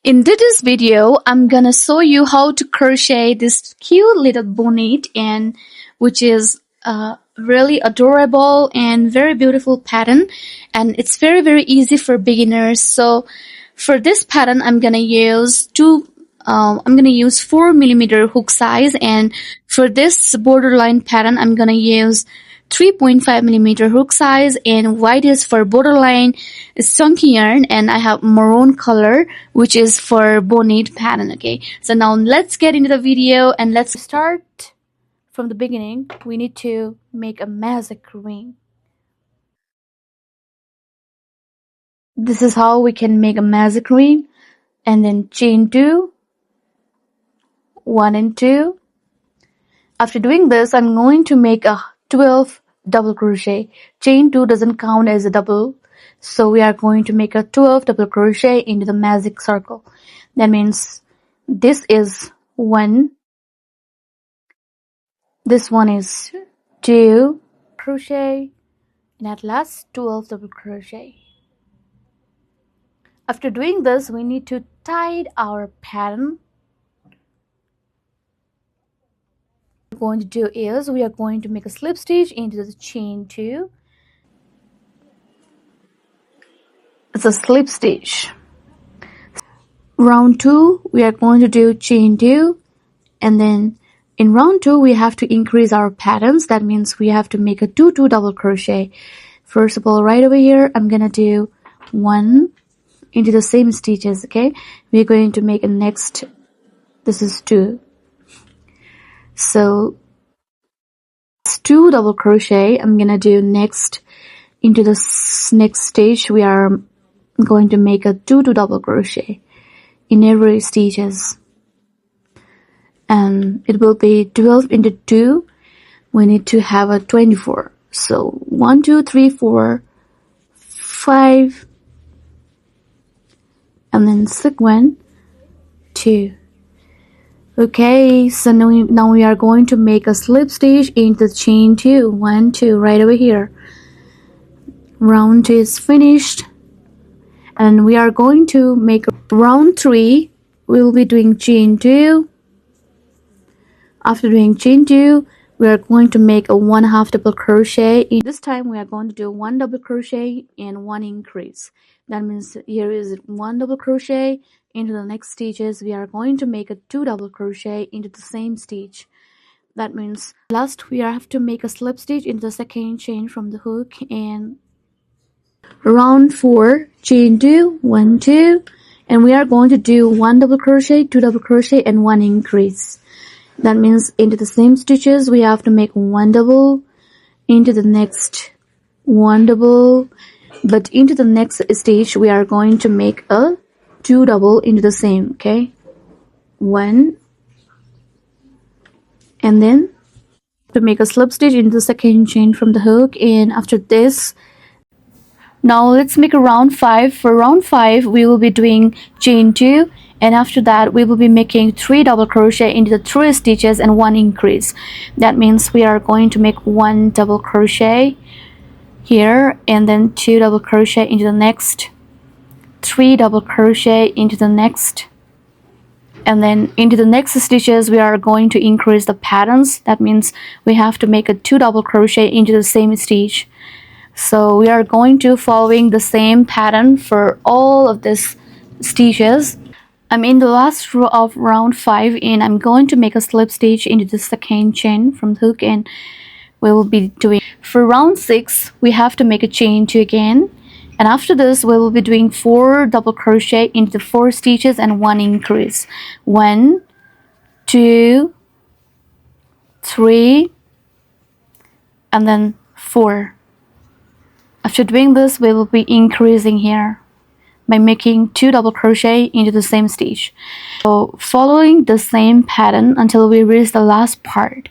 In today's video, I'm gonna show you how to crochet this cute little bonnet, and which is really adorable and very beautiful pattern, and it's very easy for beginners. So for this pattern, I'm gonna use 4mm hook size, and for this borderline pattern, I'm gonna use 3.5mm hook size, and white is for borderline, is chunky yarn, and I have maroon color, which is for bonnet pattern. Okay, so now let's get into the video and let's start from the beginning. We need to make a magic ring. This is how we can make a magic ring, and then chain 2, 1 and 2. After doing this, I'm going to make a 12 double crochet. Chain 2 doesn't count as a double, so we are going to make a 12 double crochet into the magic circle. That means this is 1, this one is 2 crochet, and at last 12 double crochet. After doing this, we need to tie our pattern. What we're going to do is we are going to make a slip stitch into the chain 2. It's a slip stitch. Round 2, we are going to do chain 2, and then in round 2 we have to increase our patterns. That means we have to make a 2 double crochet. First of all, right over here, I'm gonna do 1 into the same stitches. Okay, we're going to make a next, this is 2, so it's 2 double crochet. I'm gonna do next into the next stage. We are going to make a 2 double crochet in every stitches, and it will be 12 into 2. We need to have a 24. So 1 2 3 4 5, and then 6 1 2. Okay, so now we are going to make a slip stitch into the chain 2, 1 2 right over here. Round 2 is finished, and we are going to make round 3. We'll be doing chain 2. After doing chain 2, we are going to make a 1/2 double crochet. This time we are going to do 1 double crochet and 1 increase. That means here is 1 double crochet. Into the next stitches we are going to make a 2 double crochet into the same stitch. That means last we have to make a slip stitch into the second chain from the hook, and round 4, chain 2, 1 2, and we are going to do 1 double crochet, 2 double crochet and 1 increase. That means into the same stitches we have to make 1 double, into the next 1 double, but into the next stitch we are going to make a 2 double into the same. Okay, 1, and then to make a slip stitch into the second chain from the hook. And after this, now let's make a round 5. For round 5 we will be doing chain 2, and after that we will be making 3 double crochet into the 3 stitches and 1 increase. That means we are going to make 1 double crochet here, and then 2 double crochet into the next, 3 double crochet into the next, and then into the next stitches we are going to increase the patterns. That means we have to make a 2 double crochet into the same stitch. So we are going to following the same pattern for all of these stitches. I'm in the last row of round 5, and I'm going to make a slip stitch into the second chain from the hook, and we will be doing for round 6 we have to make a chain 2 again, and after this we will be doing 4 double crochet into the 4 stitches and 1 increase. 1 2 3 and then 4. After doing this, we will be increasing here by making 2 double crochet into the same stitch. So following the same pattern until we reach the last part.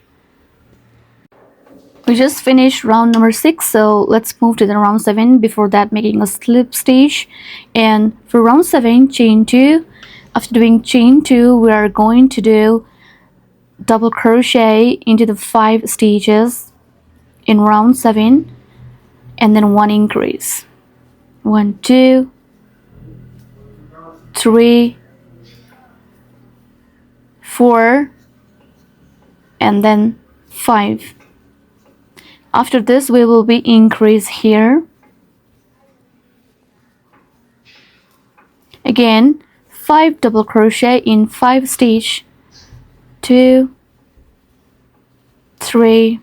We just finished round number 6, so let's move to the round 7. Before that, making a slip stitch, and for round 7, chain 2. After doing chain 2, we are going to do double crochet into the 5 stitches in round 7, and then 1 increase. 1 2 3 4, and then 5. After this we will be increase here. Again 5 double crochet in 5 stitch, 2, 3,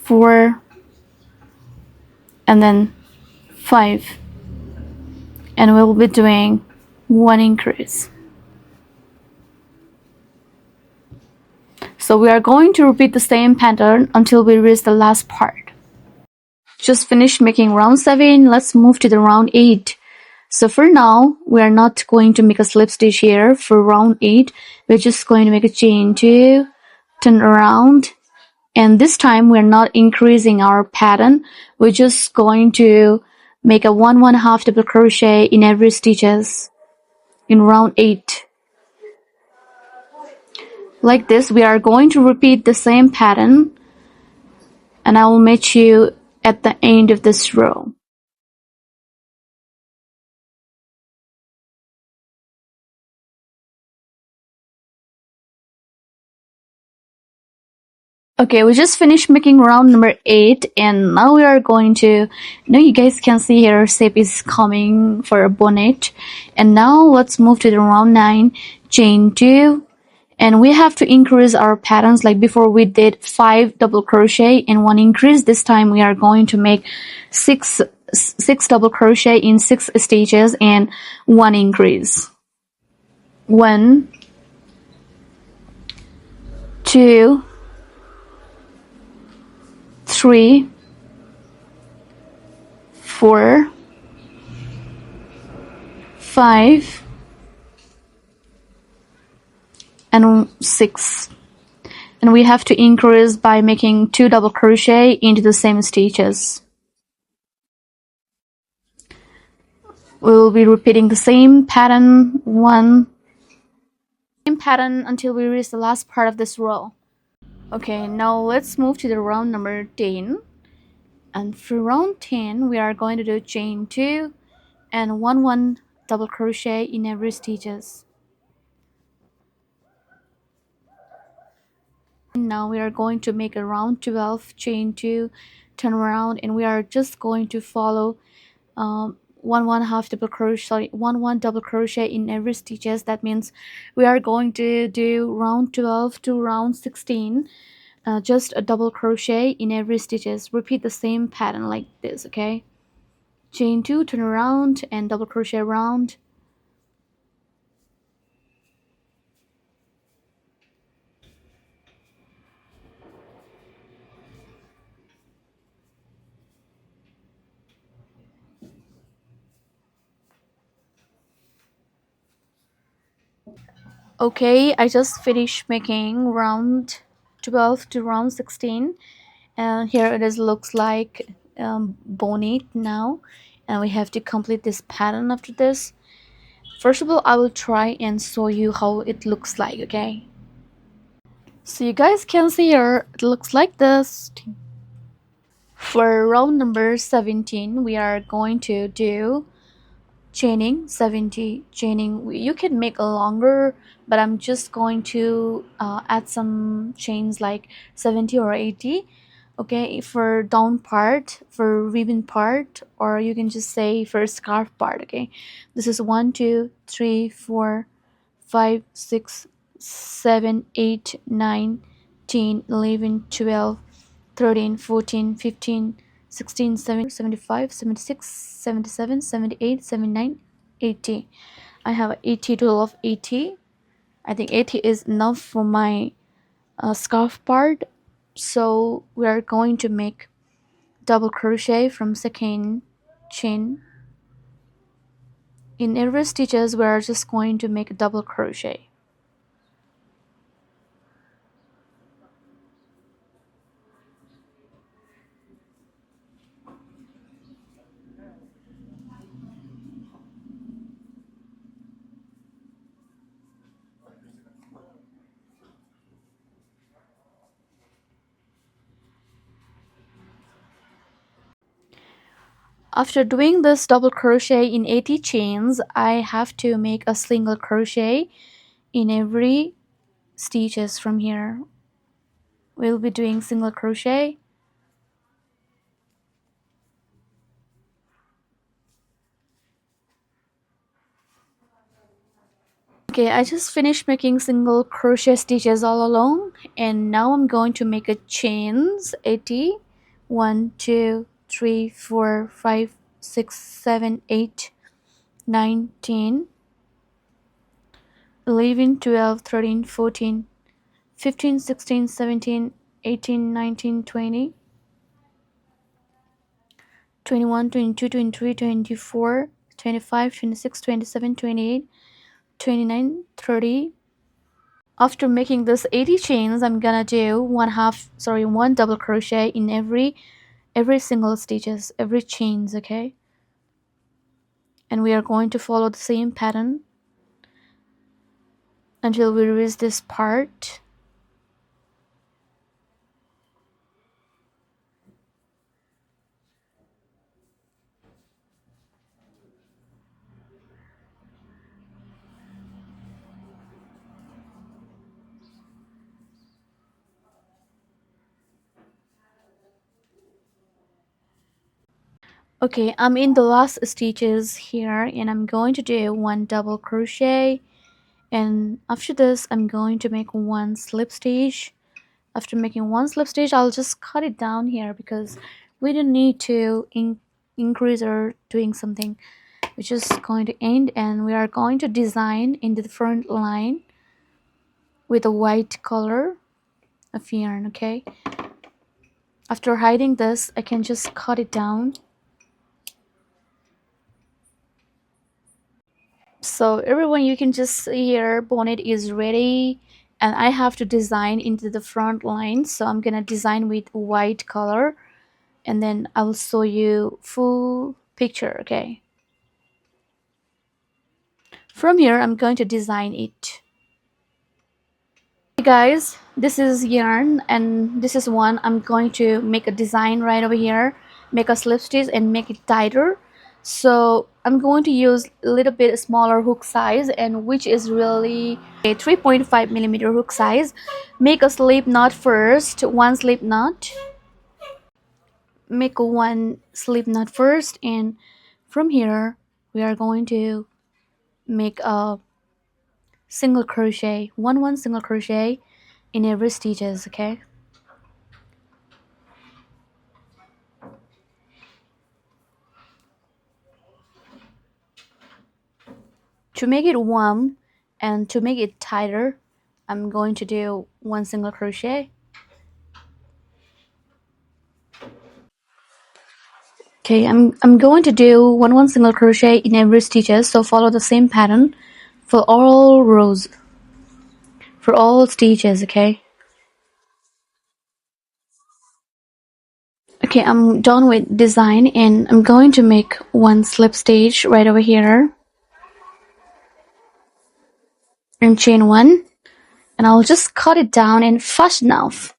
4, and then 5, and we'll be doing 1 increase. So we are going to repeat the same pattern until we reach the last part. Just finished making round 7. Let's move to the round 8. So for now we are not going to make a slip stitch here. For round 8 we're just going to make a chain 2, turn around, and this time we're not increasing our pattern. We're just going to make a 1/2 double crochet in every stitches in round 8. Like this we are going to repeat the same pattern, and I will meet you at the end of this row. Okay, we just finished making round number 8, and now we are going to, now you guys can see here shape is coming for a bonnet. And now let's move to the round 9, chain 2, and we have to increase our patterns. Like before we did 5 double crochet and 1 increase. This time we are going to make 6 double crochet in 6 stitches and 1 increase. 1, 2, 3, 4, 5, and 6. And we have to increase by making 2 double crochet into the same stitches. We will be repeating the same pattern until we reach the last part of this row. Okay, now let's move to the round number 10. And for round 10 we are going to do chain 2 and 1 double crochet in every stitches. Now we are going to make a round 12, chain 2, turn around, and we are just going to follow 1/2 double crochet, 1 double crochet in every stitches. That means we are going to do round 12 to round 16, just a double crochet in every stitches. Repeat the same pattern like this. Okay, chain 2, turn around, and double crochet around. Okay, I just finished making round 12 to round 16, and here it is, looks like bonnet now, and we have to complete this pattern after this. First of all, I will try and show you how it looks like. Okay, so you guys can see here it looks like this. For round number 17 we are going to do chaining 70 chaining. You can make a longer, but I'm just going to add some chains like 70 or 80. Okay, for down part, for ribbon part, or you can just say for scarf part. Okay, this is 1 2 3 4 5 6 7 8 9 10 11 12 13 14 15 16 17 75 76 77 78 79 80. I have 80 total of 80. I think 80 is enough for my scarf part. So we are going to make double crochet from second chain. In every stitches we are just going to make a double crochet. After doing this double crochet in 80 chains, I have to make a single crochet in every stitches from here. We'll be doing single crochet. Okay, I just finished making single crochet stitches all along, and now I'm going to make a chains 80. 1 2 3 4 5 6 7 8 9 10 11 12 13 14 15 16 17 18 19 20 21 22 23 24 25 26 27 28 29 30. After making this 80 chains, I'm gonna do one double crochet in every single stitches, every chains, okay? And we are going to follow the same pattern until we reach this part. Okay, I'm in the last stitches here, and I'm going to do one double crochet, and after this I'm going to make one slip stitch. After making one slip stitch, I'll just cut it down here because we don't need to increase or doing something. We're just going to end, and we are going to design in the front line with a white color of yarn. Okay, after hiding this, I can just cut it down. So everyone, you can just see here bonnet is ready, and I have to design into the front line, so I'm gonna design with white color, and then I'll show you full picture. Okay, from here I'm going to design it. Hey guys, this is yarn, and this is one I'm going to make a design right over here, make a slip stitch and make it tighter. So I'm going to use a little bit smaller hook size, and which is really a 3.5 millimeter hook size. Make a slip knot first, one slip knot, make one slip knot first, and from here we are going to make a single crochet, one single crochet in every stitches. Okay, to make it warm and to make it tighter, I'm going to do one single crochet. Okay, I'm going to do one single crochet in every stitches, so follow the same pattern for all rows, for all stitches. Okay, okay, I'm done with design, and I'm going to make one slip stitch right over here and chain one, and I'll just cut it down and fasten off.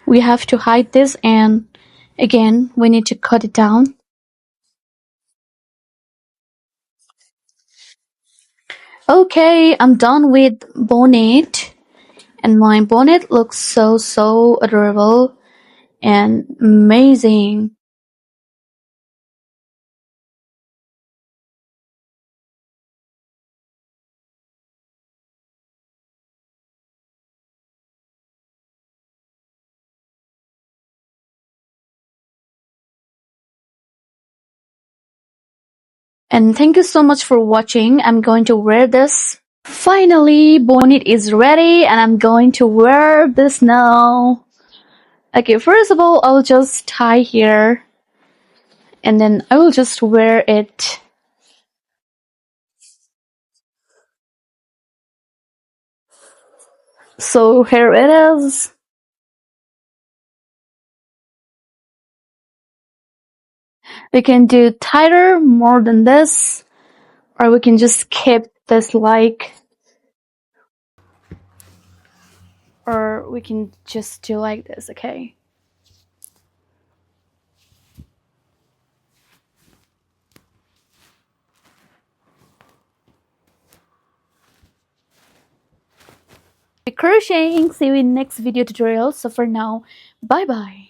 We have to hide this, and again we need to cut it down. Okay, I'm done with bonnet, and my bonnet looks so adorable and amazing. And thank you so much for watching. I'm going to wear this. Finally, bonnet is ready, and I'm going to wear this now. Okay, first of all, I'll just tie here, and then I will just wear it. So here it is. We can do tighter, more than this, or we can just keep this like or we can just do like this, okay? Crocheting. See you in next video tutorial. So for now, bye bye.